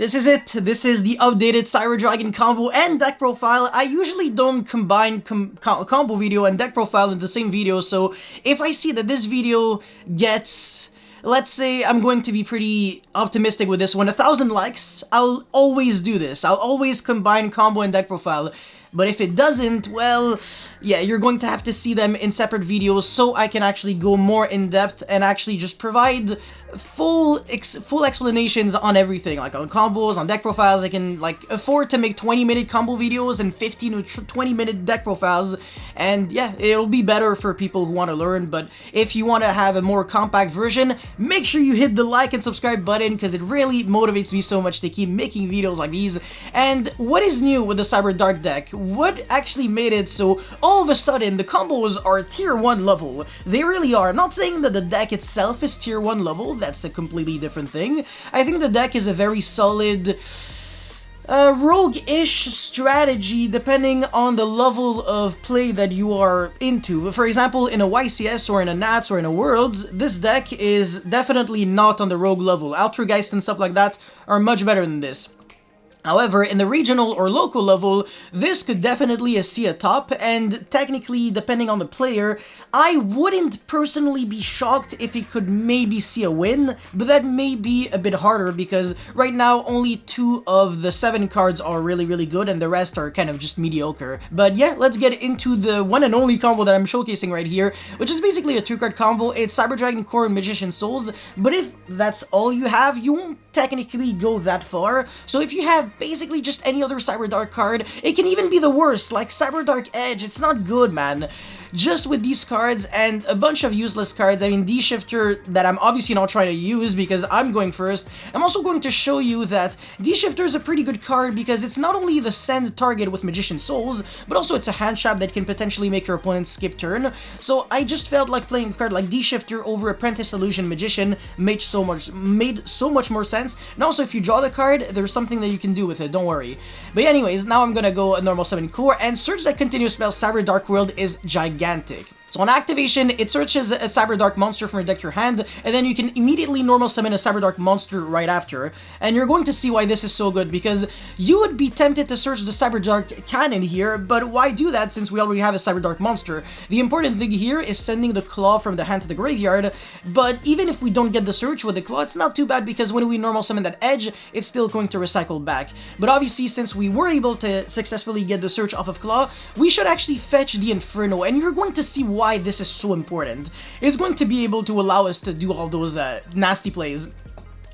This is it. This is the updated CyberDragon combo and deck profile. I usually don't combine combo video and deck profile in the same video, so if I see that this video gets, let's say I'm going to be pretty optimistic with this one, 1,000 likes, I'll always do this. I'll always combine combo and deck profile. But if it doesn't, well, yeah, you're going to have to see them in separate videos so I can actually go more in depth and actually just provide full explanations on everything, like on combos, on deck profiles. I can like afford to make 20-minute combo videos and 15 to 20-minute deck profiles, and yeah, it'll be better for people who want to learn. But if you want to have a more compact version, make sure you hit the like and subscribe button, because it really motivates me so much to keep making videos like these. And what is new with the CyberDark deck? What actually made it so all of a sudden the combos are tier 1 level? They really are. I'm not saying that the deck itself is tier 1 level, that's a completely different thing. I think the deck is a very solid rogue-ish strategy depending on the level of play that you are into. For example, in a YCS or in a Nats or in a Worlds, this deck is definitely not on the rogue level. Altergeist and stuff like that are much better than this. However, in the regional or local level, this could definitely see a top, and technically, depending on the player, I wouldn't personally be shocked if it could maybe see a win, but that may be a bit harder because right now only 2 of the 7 cards are really good and the rest are kind of just mediocre. But yeah, let's get into the one and only combo that I'm showcasing right here, which is basically a 2-card combo. It's CyberDragon Core and Magician Souls, but if that's all you have, you won't technically go that far. So if you have basically just any other CyberDark card, it can even be the worst, like CyberDark Edge. It's not good, man. Just with these cards and a bunch of useless cards, I mean, D-Shifter that I'm obviously not trying to use because I'm going first. I'm also going to show you that D-Shifter is a pretty good card because it's not only the send target with Magician Souls, but also it's a hand trap that can potentially make your opponent skip turn. So I just felt like playing a card like D-Shifter over Apprentice Illusion Magician made so much more sense. And also, if you draw the card, there's something that you can do with it, don't worry. But anyways, now I'm gonna go a normal summon Core, and search that continuous spell CyberDark World is gigantic. So on activation, it searches a CyberDark monster from your deck to your hand, and then you can immediately normal summon a CyberDark monster right after. And you're going to see why this is so good, because you would be tempted to search the CyberDark cannon here, but why do that since we already have a CyberDark monster? The important thing here is sending the claw from the hand to the graveyard, but even if we don't get the search with the claw, it's not too bad, because when we normal summon that edge, it's still going to recycle back. But obviously, since we were able to successfully get the search off of claw, we should actually fetch the Inferno, and you're going to see why this is so important. It's going to be able to allow us to do all those nasty plays.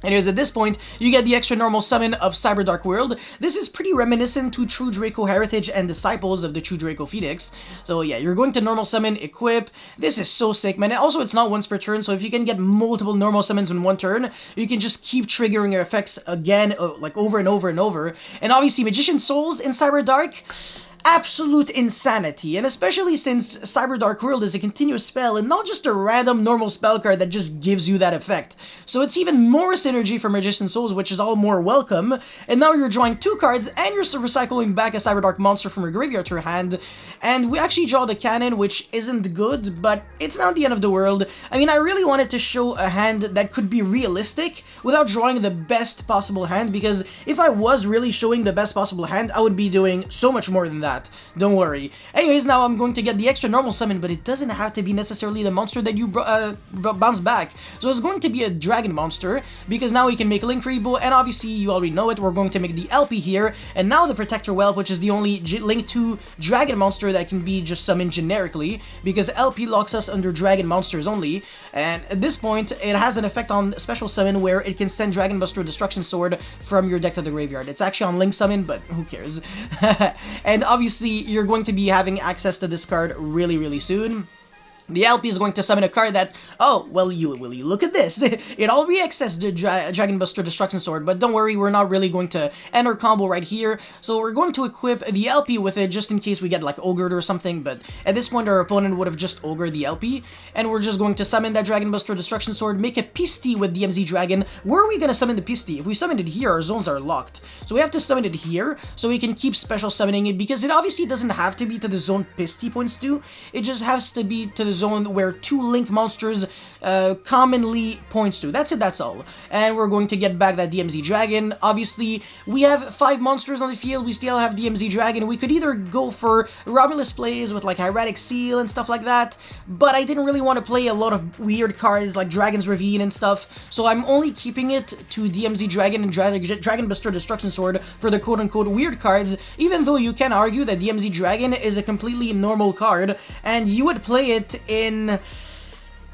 Anyways, at this point, you get the extra normal summon of CyberDark World. This is pretty reminiscent to True Draco Heritage and Disciples of the True Draco Phoenix. So yeah, you're going to normal summon, equip. This is so sick, man. Also, it's not once per turn, so if you can get multiple normal summons in one turn, you can just keep triggering your effects again, like over and over and over. And obviously, Magician Souls in CyberDark, absolute insanity, and especially since CyberDark World is a continuous spell and not just a random normal spell card that just gives you that effect. So it's even more synergy for Magician Souls, which is all more welcome, and now you're drawing 2 cards and you're recycling back a CyberDark monster from your graveyard to your hand, and we actually draw the cannon, which isn't good, but it's not the end of the world. I mean, I really wanted to show a hand that could be realistic without drawing the best possible hand, because if I was really showing the best possible hand, I would be doing so much more than that. Don't worry. Anyways, now I'm going to get the extra normal summon, but it doesn't have to be necessarily the monster that you bounce back. So it's going to be a dragon monster, because now we can make Link Rebo, and obviously you already know it, we're going to make the LP here, and now the Protector Whelp, which is the only Link 2 dragon monster that can be just summoned generically, because LP locks us under dragon monsters only, and at this point, it has an effect on special summon where it can send Dragon Buster Destruction Sword from your deck to the graveyard. It's actually on Link Summon, but who cares? And obviously, you're going to be having access to this card really soon. The LP is going to summon a card that, oh, well, you look at this. It already accessed the Dragon Buster Destruction Sword, but don't worry, we're not really going to end our combo right here. So we're going to equip the LP with it just in case we get like ogred or something, but at this point our opponent would have just ogred the LP, and we're just going to summon that Dragon Buster Destruction Sword, make a Pisty with DMZ Dragon. Where are we going to summon the Pisty? If we summon it here, our zones are locked. So we have to summon it here so we can keep special summoning it, because it obviously doesn't have to be to the zone Pisty points to. It just has to be to the zone where 2 Link monsters commonly points to. That's it, that's all. And we're going to get back that DMZ Dragon. Obviously, we have 5 monsters on the field, we still have DMZ Dragon. We could either go for Romulus plays with like Hieratic Seal and stuff like that, but I didn't really want to play a lot of weird cards like Dragon's Ravine and stuff, so I'm only keeping it to DMZ Dragon and Dragon Buster Destruction Sword for the quote-unquote weird cards, even though you can argue that DMZ Dragon is a completely normal card, and you would play it in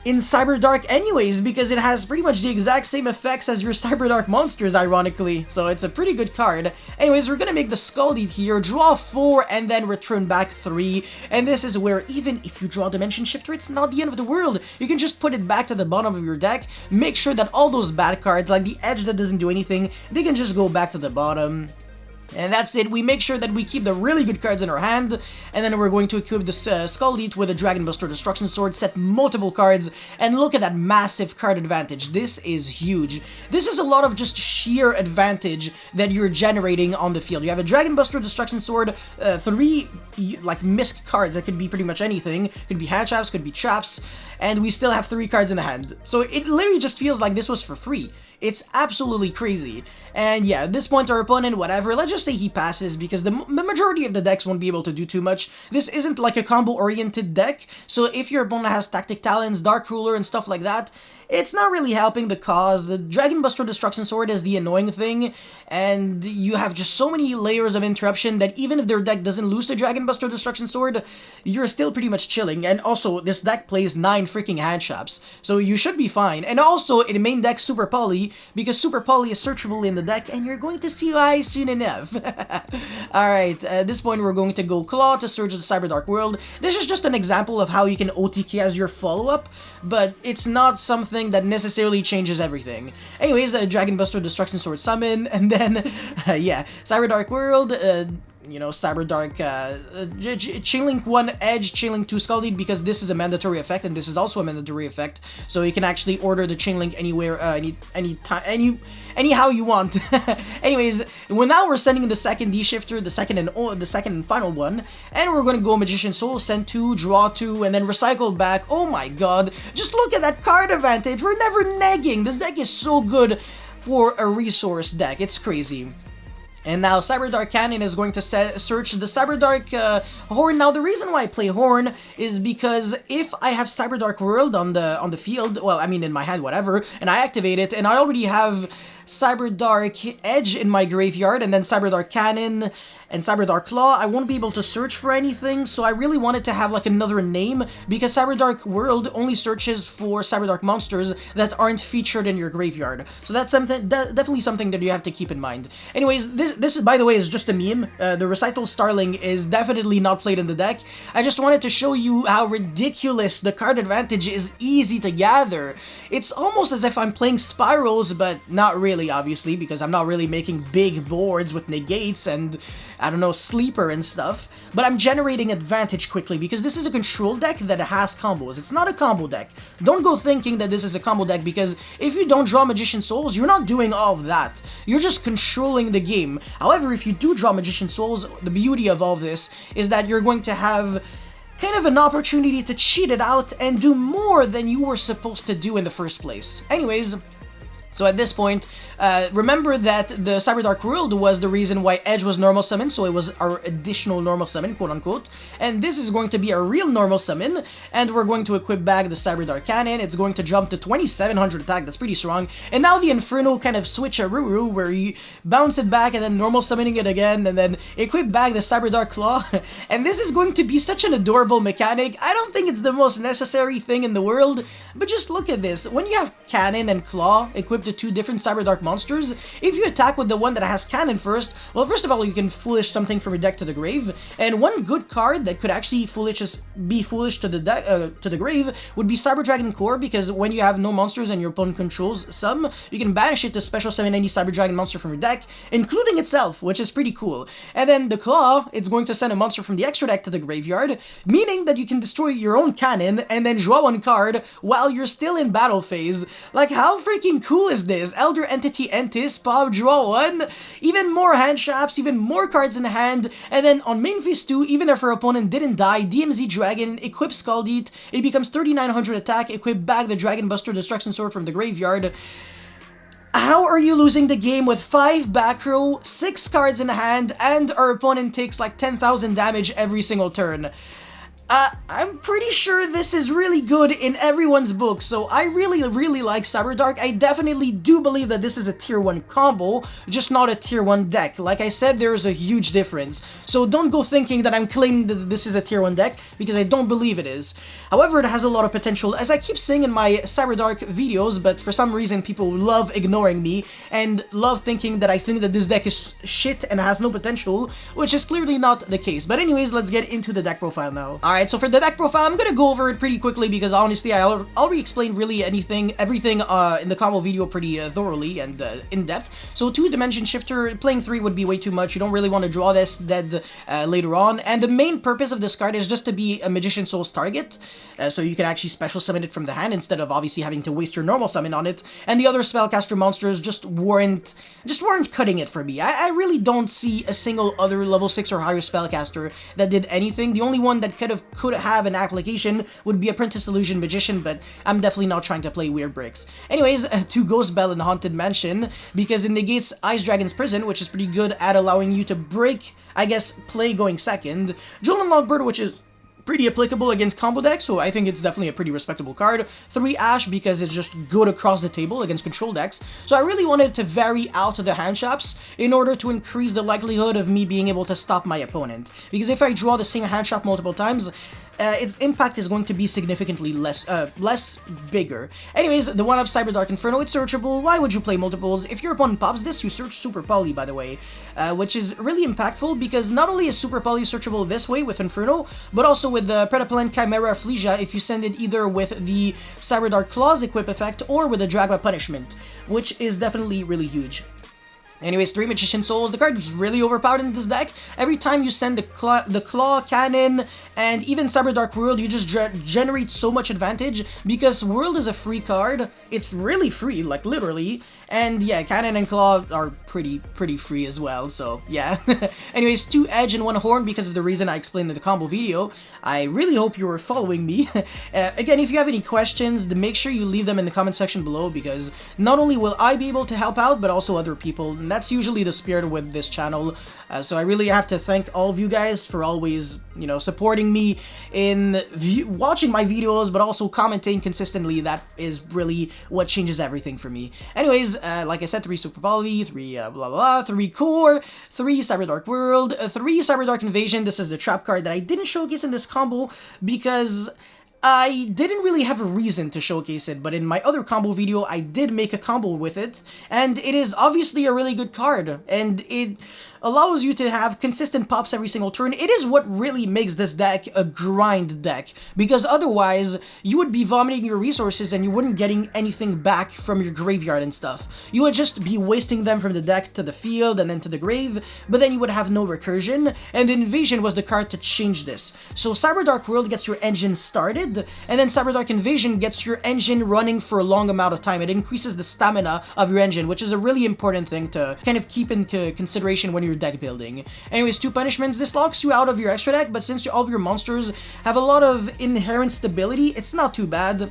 CyberDark anyways, because it has pretty much the exact same effects as your CyberDark monsters, ironically. So it's a pretty good card. Anyways, we're gonna make the Scaldied here, draw 4, and then return back 3. And this is where even if you draw Dimension Shifter, it's not the end of the world. You can just put it back to the bottom of your deck, make sure that all those bad cards, like the Edge that doesn't do anything, they can just go back to the bottom. And that's it. We make sure that we keep the really good cards in our hand, and then we're going to equip the Scaldied with a Dragon Buster Destruction Sword, set multiple cards, and look at that massive card advantage. This is huge. This is a lot of just sheer advantage that you're generating on the field. You have a Dragon Buster Destruction Sword, 3 like misc cards that could be pretty much anything. Could be hand traps, could be traps, and we still have 3 cards in the hand. So it literally just feels like this was for free. It's absolutely crazy. And yeah, at this point our opponent, whatever, let's just say he passes because the majority of the decks won't be able to do too much. This isn't like a combo-oriented deck, so if your opponent has Tactic Talons, Dark Ruler, and stuff like that, it's not really helping the cause. The Dragon Buster Destruction Sword is the annoying thing, and you have just so many layers of interruption that even if their deck doesn't lose the Dragon Buster Destruction Sword, you're still pretty much chilling. And also, this deck plays 9 freaking hand traps, so you should be fine. And also, in main deck, Super Poly, because Super Poly is searchable in the deck, and you're going to see why soon enough. Alright, at this point, we're going to go Claw to Surge the CyberDark World. This is just an example of how you can OTK as your follow-up, but it's not something that necessarily changes everything. Anyways, Dragon Buster Destruction Sword summon, and then, yeah, CyberDark World, you know, CyberDark, Chainlink 1 Edge, Chainlink 2 Scaldied, because this is a mandatory effect, and this is also a mandatory effect, so you can actually order the Chainlink anywhere, anyhow you want. Anyways, now we're sending the second D-Shifter, the second and final one, and we're gonna go Magician Soul, send 2, draw 2, and then recycle back. Oh my god, just look at that card advantage. We're never negging. This deck is so good for a resource deck. It's crazy. And now CyberDark Cannon is going to search the CyberDark Horn. Now the reason why I play Horn is because if I have CyberDark World on the field, well, I mean in my hand, whatever, and I activate it, and I already have CyberDark Edge in my graveyard, and then CyberDark Cannon and CyberDark Claw, I won't be able to search for anything, so I really wanted to have like another name, because CyberDark World only searches for CyberDark monsters that aren't featured in your graveyard. So that's something, definitely something that you have to keep in mind. Anyways, this is, by the way, is just a meme. The Recital Starling is definitely not played in the deck. I just wanted to show you how ridiculous the card advantage is easy to gather. It's almost as if I'm playing Spirals, but not really, obviously, because I'm not really making big boards with negates and, I don't know, Sleeper and stuff. But I'm generating advantage quickly, because this is a control deck that has combos. It's not a combo deck. Don't go thinking that this is a combo deck, because if you don't draw Magician Souls, you're not doing all of that. You're just controlling the game. However, if you do draw Magician Souls, the beauty of all this is that you're going to have kind of an opportunity to cheat it out and do more than you were supposed to do in the first place. Anyways, so at this point, remember that the CyberDark World was the reason why Edge was normal summon, so it was our additional normal summon, quote-unquote, and this is going to be a real normal summon, and we're going to equip back the CyberDark Cannon. It's going to jump to 2700 attack, that's pretty strong, and now the Inferno kind of switcheroo, where you bounce it back and then normal summoning it again, and then equip back the CyberDark Claw, and this is going to be such an adorable mechanic. I don't think it's the most necessary thing in the world, but just look at this. When you have Cannon and Claw equipped to 2 different CyberDark monsters, if you attack with the one that has Cannon first, well, first of all, you can foolish something from your deck to the grave, and one good card that could actually be foolish to the grave would be Cyber Dragon Core, because when you have no monsters and your opponent controls some, you can banish it to special summon any Cyber Dragon monster from your deck, including itself, which is pretty cool. And then the Claw, it's going to send a monster from the extra deck to the graveyard, meaning that you can destroy your own Cannon and then draw 1 card while you're still in battle phase. Like, how freaking cool is this? Elder Entity Entis, pop, draw 1, even more hand traps, even more cards in the hand, and then on main phase 2, even if her opponent didn't die, DMZ Dragon, equip Scaldeat, it becomes 3900 attack, equip back the Dragon Buster Destruction Sword from the graveyard. How are you losing the game with 5 back row, 6 cards in hand, and our opponent takes like 10,000 damage every single turn? I'm pretty sure this is really good in everyone's book, so I really like CYBERDARK. I definitely do believe that this is a tier 1 combo, just not a tier 1 deck. Like I said, there's a huge difference, so don't go thinking that I'm claiming that this is a tier 1 deck, because I don't believe it is. However, it has a lot of potential, as I keep saying in my CYBERDARK videos, but for some reason people love ignoring me, and love thinking that I think that this deck is shit and has no potential, which is clearly not the case. But anyways, let's get into the deck profile now. Alright, so for the deck profile, I'm gonna go over it pretty quickly because honestly, I already explained really everything in the combo video pretty thoroughly and in depth. So 2-dimension shifter, playing 3 would be way too much. You don't really want to draw this dead later on. And the main purpose of this card is just to be a Magician Soul's target, so you can actually special summon it from the hand instead of obviously having to waste your normal summon on it. And the other spellcaster monsters just weren't cutting it for me. I really don't see a single other level 6 or higher spellcaster that did anything. The only one that could have an application would be Apprentice Illusion Magician, but I'm definitely not trying to play weird bricks. Anyways, to Ghost Bell and Haunted Mansion, because it negates Ice Dragon's Prison, which is pretty good at allowing you to break, I guess, play going second. Jewel and Logbird, which is pretty applicable against combo decks, so I think it's definitely a pretty respectable card. 3 Ash, because it's just good across the table against control decks. So I really wanted to vary out the hand traps in order to increase the likelihood of me being able to stop my opponent. Because if I draw the same hand trap multiple times, its impact is going to be significantly less bigger. Anyways, the one of CYBERDARK Inferno, it's searchable. Why would you play multiples? If your opponent pops this, you search Super Poly, by the way, which is really impactful because not only is Super Poly searchable this way with Inferno, but also with the Predaplant Chimera Afflesia if you send it either with the CYBERDARK Claws equip effect or with the Dragma Punishment, which is definitely really huge. Anyways, 3 Magician Souls. The card is really overpowered in this deck. Every time you send the Claw, Cannon, and even CYBERDARK World, you just generate so much advantage because World is a free card. It's really free, like literally. And yeah, Cannon and Claw are pretty free as well, so yeah. Anyways, 2 Edge and 1 Horn because of the reason I explained in the combo video. I really hope you were following me. Again, if you have any questions, make sure you leave them in the comment section below because not only will I be able to help out, but also other people. And that's usually the spirit with this channel. So I really have to thank all of you guys for always, you know, supporting me in watching my videos, but also commenting consistently. That is really what changes everything for me. Anyways, like I said, 3 Super Poly, 3 blah blah blah, 3 Core, 3 CYBERDARK World, 3 CYBERDARK Invasion. This is the trap card that I didn't showcase in this combo because I didn't really have a reason to showcase it, but in my other combo video, I did make a combo with it, and it is obviously a really good card, and it allows you to have consistent pops every single turn. It is what really makes this deck a grind deck, because otherwise, you would be vomiting your resources and you wouldn't getting anything back from your graveyard and stuff. You would just be wasting them from the deck to the field and then to the grave, but then you would have no recursion, and Invasion was the card to change this. So CYBERDARK World gets your engine started, and then CYBERDARK Invasion gets your engine running for a long amount of time. It increases the stamina of your engine, which is a really important thing to kind of keep in consideration when you're deck building. Anyways, 2 punishments. This locks you out of your extra deck, but since all of your monsters have a lot of inherent stability, it's not too bad.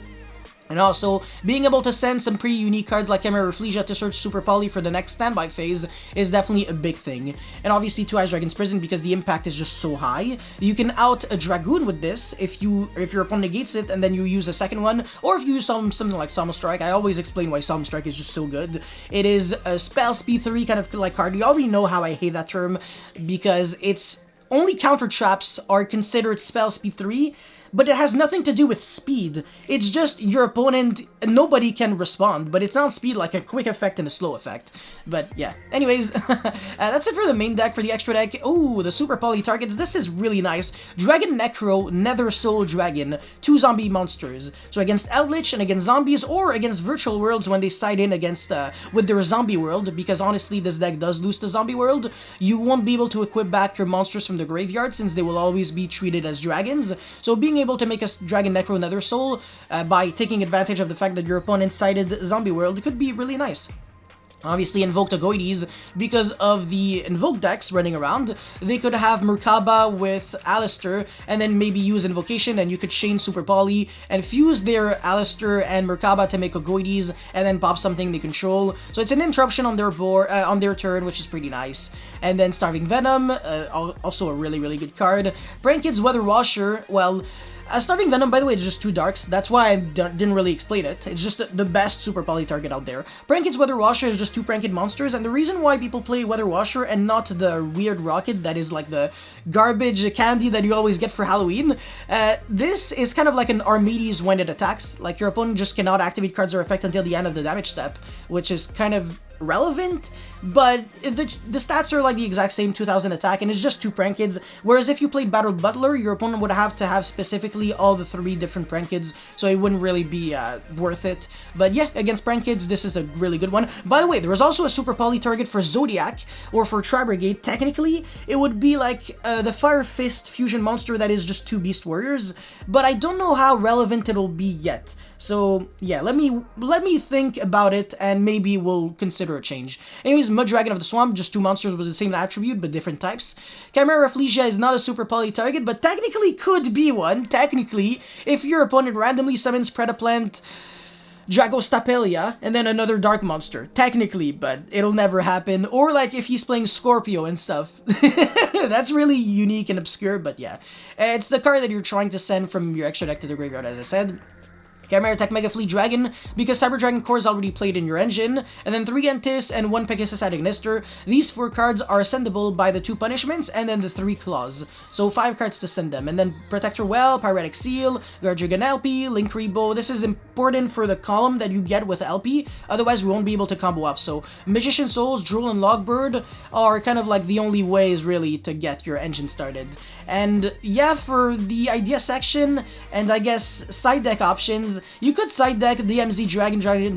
And also, being able to send some pretty unique cards like Chimera Afflesia to search Super Poly for the next standby phase is definitely a big thing. And obviously 2 Ice Dragon's Prison because the impact is just so high. You can out a Dragoon with this if your opponent negates it and then you use a second one, or if you use something like Solemn Strike. I always explain why Solemn Strike is just so good. It is a spell speed 3 kind of like card. You already know how I hate that term because it's only counter traps are considered spell speed 3, but it has nothing to do with speed. It's just your opponent, nobody can respond, but it's not speed like a quick effect and a slow effect. But yeah, anyways, that's it for the main deck. For the extra deck, oh, the Super Poly targets, this is really nice. Dragon Necro, Nether Soul Dragon, 2 zombie monsters. So against Eldritch and against zombies, or against virtual worlds when they side in against with their zombie world, because honestly this deck does lose the zombie world, you won't be able to equip back your monsters from the graveyard since they will always be treated as dragons. So being being able to make a Dragon Necro Nether Soul by taking advantage of the fact that your opponent sided Zombie World could be really nice. Obviously invoked Agoides, because of the invoke decks running around, they could have Merkaba with Alistair, and then maybe use Invocation, and you could chain Super Poly, and fuse their Alistair and Merkaba to make Agoides, and then pop something they control. So it's an interruption on their board, on their turn, which is pretty nice. And then Starving Venom, also a really good card. Brankid's Weather Washer, well, Starving Venom, by the way, is just 2 darks. That's why I didn't really explain it. It's just the best Super Poly target out there. Prankid's Weather Washer is just 2 Prankid monsters, and the reason why people play Weather Washer and not the weird rocket that is like the garbage candy that you always get for Halloween, this is kind of like an Archimedes when it attacks. Like, your opponent just cannot activate cards or effect until the end of the damage step, which is kind of relevant, but the stats are like the exact same, 2000 attack, and it's just 2 Prankids, whereas if you played Battle Butler, your opponent would have to have specifically all the 3 different Prankids, so it wouldn't really be worth it. But yeah, against Prankids, this is a really good one. By the way, there was also a Super Poly target for Zodiac, or for Tri-Brigade. Technically, it would be like the Fire Fist fusion monster that is just 2 Beast Warriors, but I don't know how relevant it'll be yet. So yeah, let me think about it, and maybe we'll consider a change. Anyways, Mud Dragon of the Swamp, just 2 monsters with the same attribute but different types. Chimera Rafflesia is not a Super Poly target, but technically could be one. Technically, if your opponent randomly summons Predaplant, Dragostapelia, and then another dark monster. Technically, but it'll never happen. Or like if he's playing Scorpio and stuff. That's really unique and obscure, but yeah. It's the card that you're trying to send from your extra deck to the graveyard, as I said. Chimera Tech Mega Fleet Dragon, because Cyber Dragon Core is already played in your engine, and then 3 Entis and 1 Pegasus at Ignister. These 4 cards are sendable by the 2 punishments and then the 3 claws. So 5 cards to send them. And then Protector Well, Pyretic Seal, Guardragon LP, Link Rebo. This is important for the column that you get with LP, otherwise we won't be able to combo off. So Magician Souls, Drool, and Logbird are kind of like the only ways really to get your engine started. And yeah, for the idea section, and I guess side deck options, you could side deck DMZ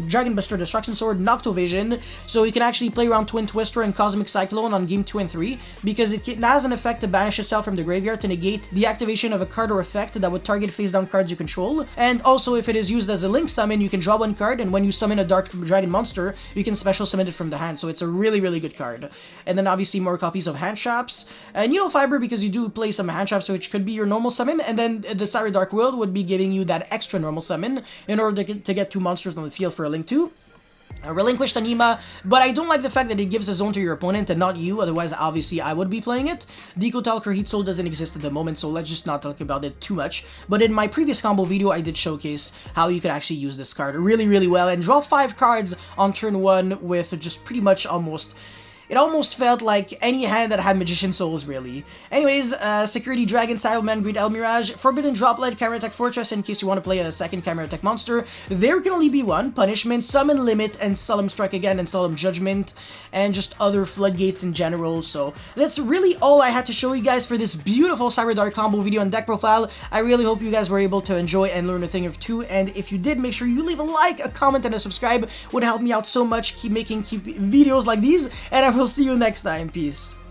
Dragon Buster, Destruction Sword, Noctovision, so you can actually play around Twin Twister and Cosmic Cyclone on game 2 and 3, because it has an effect to banish itself from the graveyard to negate the activation of a card or effect that would target face down cards you control. And also, if it is used as a link summon, you can draw 1 card, and when you summon a Dark Dragon monster, you can special summon it from the hand, so it's a really good card. And then obviously more copies of Hand Traps, and Needle Fiber, because you do play some Hand Traps, which could be your normal summon, and then the CyberDark World would be giving you that extra normal summon in order to get 2 monsters on the field for a link 2. Relinquished Anima, but I don't like the fact that it gives a zone to your opponent and not you, otherwise obviously I would be playing it. Deco Talker Heat Soul doesn't exist at the moment, so let's just not talk about it too much. But in my previous combo video, I did showcase how you could actually use this card really well and draw 5 cards on turn 1 with just pretty much almost... It almost felt like any hand that had Magician Souls, really. Anyways, Security Dragon, Saddleman, Greed Elmirage, Forbidden Droplet, Chimera Tech Fortress, in case you want to play a second Chimera Tech monster. There can only be 1, Punishment, Summon Limit, and Solemn Strike again, and Solemn Judgment, and just other floodgates in general. So that's really all I had to show you guys for this beautiful CyberDark combo video and deck profile. I really hope you guys were able to enjoy and learn a thing or two, and if you did, make sure you leave a like, a comment, and a subscribe. Would help me out so much. Keep making videos like these, and I will see you next time. Peace.